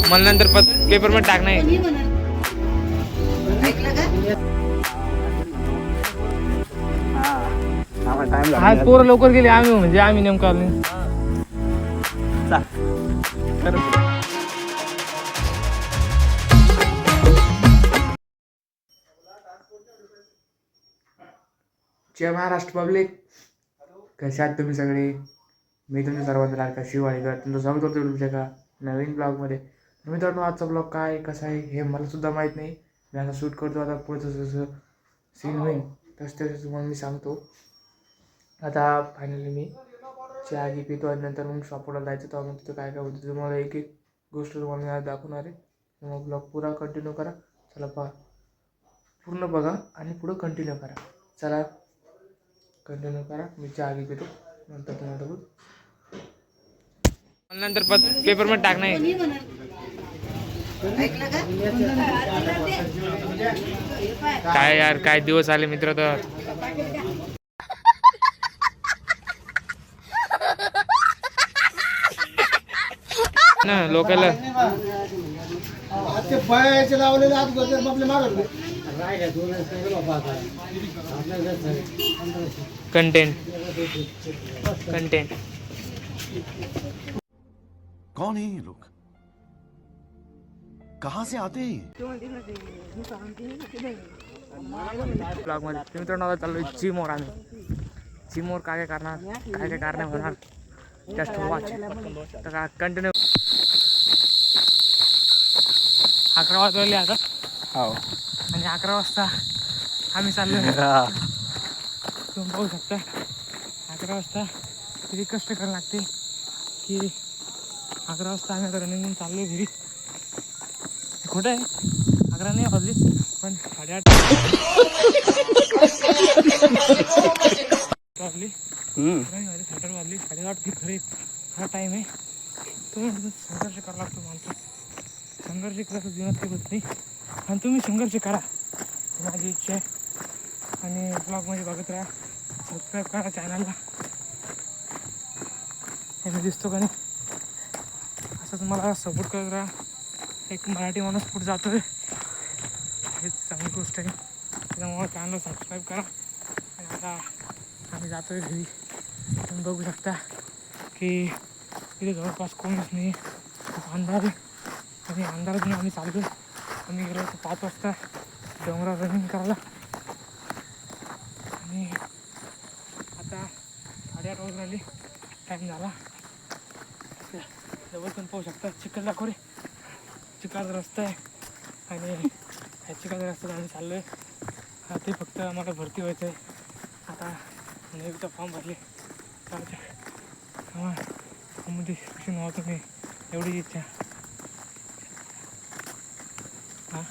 मला नंतर पेपर मध्ये टाकणार आहे. आज पोरं लवकर गेले, आम्ही म्हणजे आम्ही नेमका जय महाराष्ट्र पब्लिक. कसे आहात तुम्ही सगळे? मी तुमच्या सर्वांचा लाडका शिवाळीकर तुमचं स्वागत करतो तुमच्या का नवीन ब्लॉगमध्ये. मित्रांनो, आजचा ब्लॉग काय कसा आहे हे मला सुद्धा माहीत नाही. मी आता शूट करतो, आता पुढचं जसं सीन होईल तसं तुम्हाला मी सांगतो. आता फायनली मी चहा घी पितो आणि नंतर मग शॉपला जायचं. तर मग तिथं काय काय होतं तुम्हाला एक एक गोष्ट तुम्हाला मी आज दाखवणार आहे. मग ब्लॉग पुरा कंटिन्यू करा. चला पूर्ण बघा आणि पुढं कंटिन्यू करा. चला कंटिन्यू करा. मी चहा घी पितो, नंतर तुम्हाला बघू. नंतर पेपर मध्ये टाकणार आहे. काय यार, काय दिवस आले मित्र. तर ना लोकांना कंटेंट कौन है ये लोग, कहाँ से आते हैं? ब्लॉग मध्ये मित्रांनो चालू जिमवर. आम्ही जिमवर काय काय करणार, काय काय करणार होणार जस्ट वॉच. तर का कंटिन्यू 11 वाजले आता. हो, आणि 11 वाजता आम्ही चाललो. तुम्ही पाहू शकता 11 वाजता किती कष्ट करायला लागते. की 11 वाजता आम्ही आता रनिंग चाललो घरी. खोटं आहे, 11 नाही वाजली पण 8:30 वाजली. 8:30 वाजली, 8:30 ही खरी हा टाईम आहे. तो संघर्ष करावा लागतो माणसं. संघर्ष करायचं जीवनात काही होत नाही, आणि तुम्ही संघर्ष करा माझी इच्छा आहे. आणि ब्लॉगमध्ये बघत राहा, सबस्क्राईब करा चॅनलला. हे दिसतो का नाही, असंच मला सपोर्ट करत राहा. एक मराठी माणूस पुढे जातो आहे, हेच चांगली गोष्ट आहे. त्याच्यामुळे चॅनलला सबस्क्राईब करा. आणि आता आम्ही जातो आहे घरी. तुम्ही बघू शकता की इथे जवळपास कोणीच नाही, खूप अंधार आहे. आणि अंधारातून आम्ही चालतो. आम्ही गेलो होतो 5 वाजता डोंगरावर रनिंग करायला. आणि आता 8:30 वाजून आली, टाईम झाला. जवळ पण पाहू शकता चिखल दाखवले, चिखलाचा रस्ता आहे. आणि ह्या चिखलाच्या रस्त्यात आम्ही चाललो आहे. ते फक्त आम्हाला भरती व्हायचं आहे. आता नेवीचा फॉर्म भरले, मध्ये शिक्षण व्हावं तुम्ही, एवढी इच्छा. हां,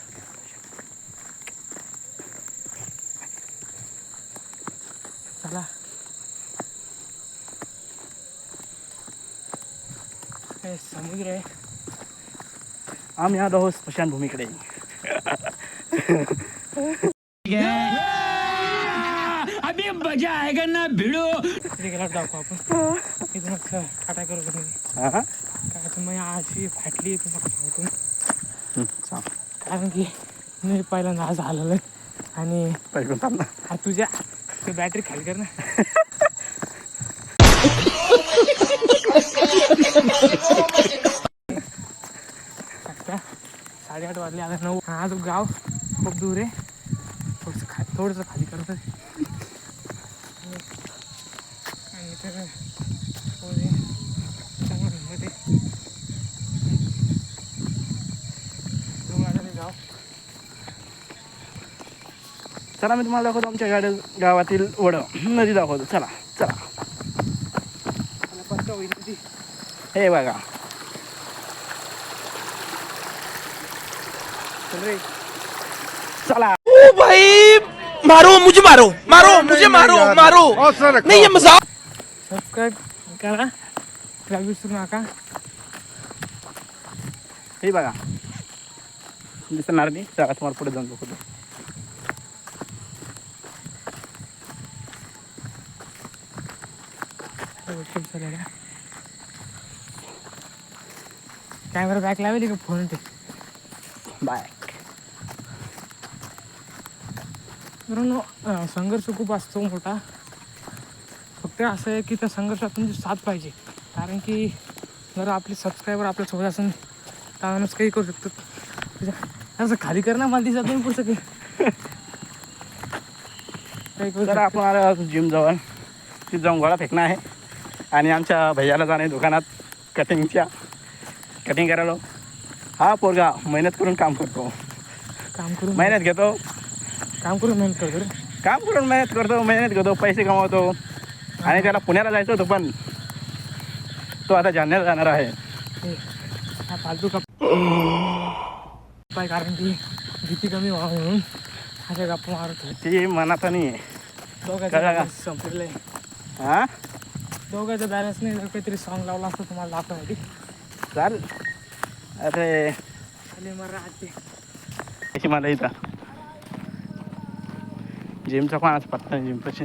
चला. हे समुद्र आहे. आम्ही आलो आहोत स्मशानभूमीकडे. अभी मजा आएगा ना भिडो. तिथे गेला दाखवू आपण. इथूनच काय करू तुम्ही काय तुम्ही अशी फाटली तुम्हाला सांगतो. कारण की मी पहिल्यांदा आज आलेलं आहे. आणि तुझ्या बॅटरी खाली कर ना. 8:30 वाजले, आता 9. हा जो गाव खूप दूर आहे, थोडंसं खाली करत आहे. आणि तर चांगलं गाव. चला मी तुम्हाला दाखवतो आमच्या गावातील वड नदी दाखवतो. चला चला. पक्का होईल ती. हे बघा, चला. ओ भाई मारो मुझे, मारो मारो मुझे, मारो मारो. नहीं ये मजाक. सबस्क्राईब करा, विसरू नका. हे बघा दिसणार नाही. चला तुम्हाला पुढे जाऊन दाखवतो. कॅमेरा बॅक लावली का फोन ते बाय. मित्रांनो संघर्ष खूप असतो मोठा. फक्त असं आहे की त्या संघर्षात तुमची साथ पाहिजे. कारण की जर आपले सबस्क्रायबर आपल्यासोबत असून तर माणूस काही करू शकतो. असं खाली कर ना, मला दिसत नाही पुढचं काही करू तर आपण आलो जिम जवळ. ती जाऊन गोळा फेकणं आहे आणि आमच्या भैयाला जाणे दुकानात कटिंग करायला. हा पोरगा मेहनत करून काम करतो, काम करून मेहनत घेतो, मेहनत करतो रे. काम करून मेहनत घेतो, पैसे कमावतो. आणि त्याला पुण्याला जायचं होतं पण तो आता जालन्याला जाणार आहे. हा फालतू का पाय, कारण की भीती कमी व्हावं म्हणून अशा गप्पा मारत होते. ती मनात नाही आहे. कळलं का? दोघांचं संपलेलं आहे. हां दोघांचा बॅलन्स नाही. जर काहीतरी सॉंग लावला असतं तुम्हाला दाखवण्यासाठी. चाल. अरे आणि मग राहते त्याची मला इथं जिमचा कोणाच पत्ता नाही. जिमपाशी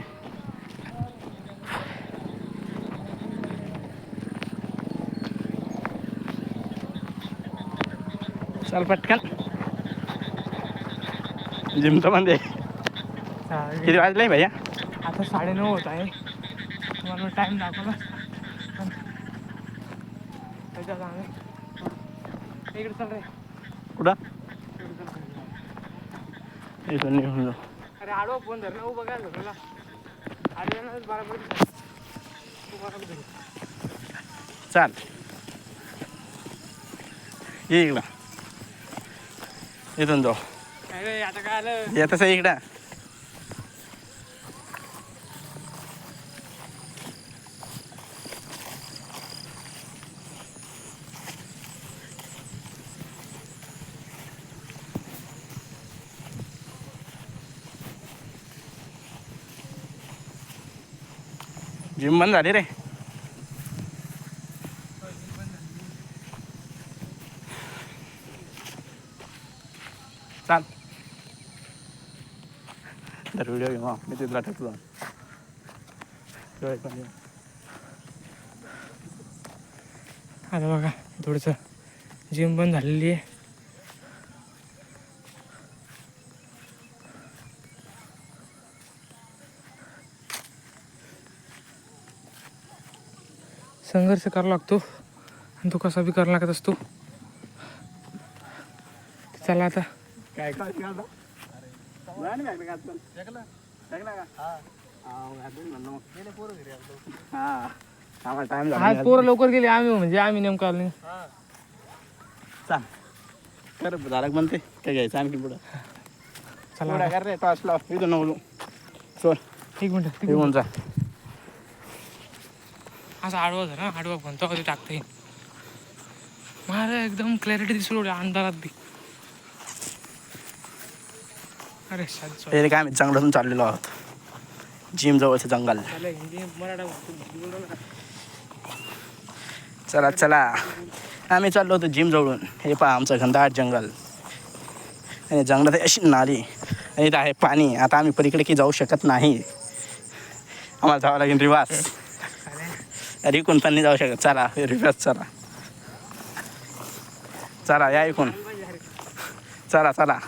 चल पटकन. जिमचं बंद आहे. किती वाजले भैया? आता 9:30 होत आहे. तुम्हाला टाईम दाखवला त्याच्यात आम्ही इकडे चल रे. कुठं इथून निघून जाऊ. अरे आडवा फोन धर ना, उभं काय धरला आडव्यानं बरोबर चाल ये इकडं. इथून जाऊ. अरे आता काय आलं. येतच आहे इकडं. जिम बंद झाली रे. चाल तर व्हिडिओ घेऊ. मी तिथला टाकलो. आता बघा थोडंसं जिम बंद झालेली आहे. संघर्ष करावा लागतो आणि तो कसा बी करावा लागत असतो. चला आता काय काय टाइम आज पोरं लवकर गेले. आम्ही नेमकं आलो. चाल कर झालं म्हणते काय घ्यायचं आणखी पुढं. चला पुढं कर रे. टॉस लाव. इथून नवलो सोड. एक मिनिट. येऊन जा. असं आडवा धर. आडवा म्हणतो कधी टाकता येईल. मला एकदम क्लॅरिटी दिसलो अंधारात बी. अरे पहिले काय आम्ही जंगलातून चाललेलो आहोत. जिम जवळचं जंगल. चला चला आम्ही चाललो होतो जिम जवळून. हे पहा आमचं घनदाट जंगल आणि जंगलात अशी नाली आणि इथं आहे पाणी. आता आम्ही पलीकडे की जाऊ शकत नाही. आम्हाला जावं लागेल रिवास. इकून पण नाही जाऊ शकत. चला रिवास. चला चला या इकून. चला चला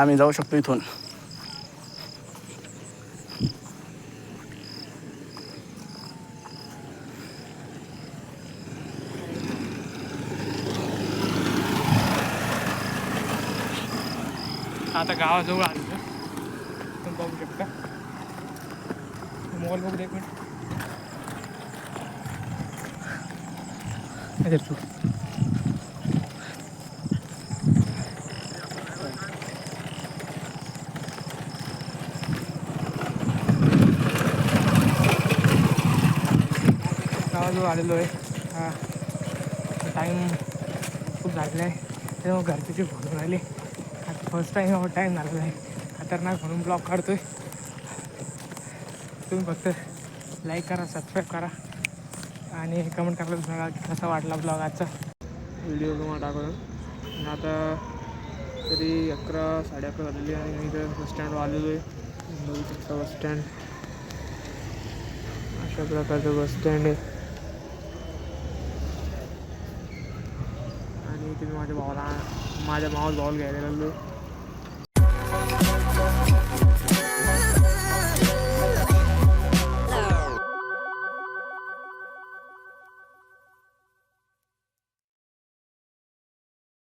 आम्ही जाऊ शकतो इथून. आता गावाजवळ आलो. तुम्ही बघू शकता. मोबाईल बघू दे एक मिनिट. तू गावाजवळ आलेलो आहे. हा टाईम खूप झालेला आहे. तेव्हा घरचे फोन राहिले. आता फर्स्ट टाईम झालेला आहे. खतरनाक म्हणून ब्लॉग काढतोय. तुम्ही फक्त लाईक करा, सबस्क्राईब करा आणि कमेंट करायला सांगा की कसा वाटला ब्लॉग आजचा. व्हिडिओ तुम्हाला टाकून आता तरी 11, 11:30 झालेली आणि मी इथं बस स्टँडवर आलेलो आहे. बस स्टँड अशा प्रकारचं बस स्टँड आहे. आणि इथे मी माझ्या मावस भावाला घ्यायला लागलो.